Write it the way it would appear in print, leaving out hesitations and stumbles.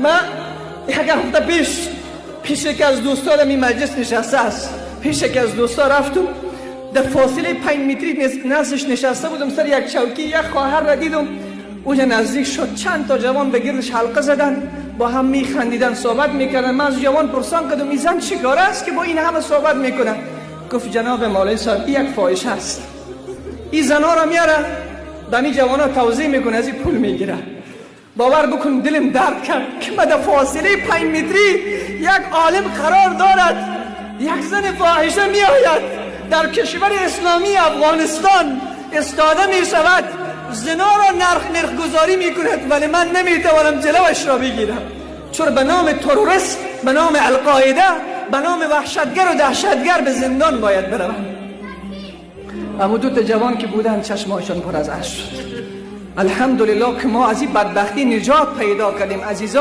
ما یک هفته پیش یکی از دوستانم این مجلس نشسته است. پیش یکی از دوستا رفتم، در فاصله 5 متری نزدش نشسته بودم سر یک چوکی. یک خواهر را دیدم اونجا نزدیک شد، چند تا جوان به گردش حلقه زدن، با هم میخندیدن، صحبت میکردن. من از جوان پرسان کردم این زن چی کاره است که با این همه صحبت میکنن؟ گفت جناب مولوی صاحب یک فاحشه است، این زنا را میاره به این جوانا توزیع میکنه، از این پول میگیره. باور بکن دلم درد کرد که در فاصله 5 متری یک عالم قرار دارد، یک زن فاحشه می آید در کشور اسلامی افغانستان استاده می شود، زنا را نرخ گذاری می کند، ولی من نمی توانم جلوش را بگیرم، چون به نام تروریست، به نام القاعده، به نام وحشتگر و دهشتگر به زندان باید بروم. اما دو تا جوان که بودن چشمهاشون پر از اشک شد. الحمدلله که ما از این بدبختی نجات پیدا کردیم عزیزان.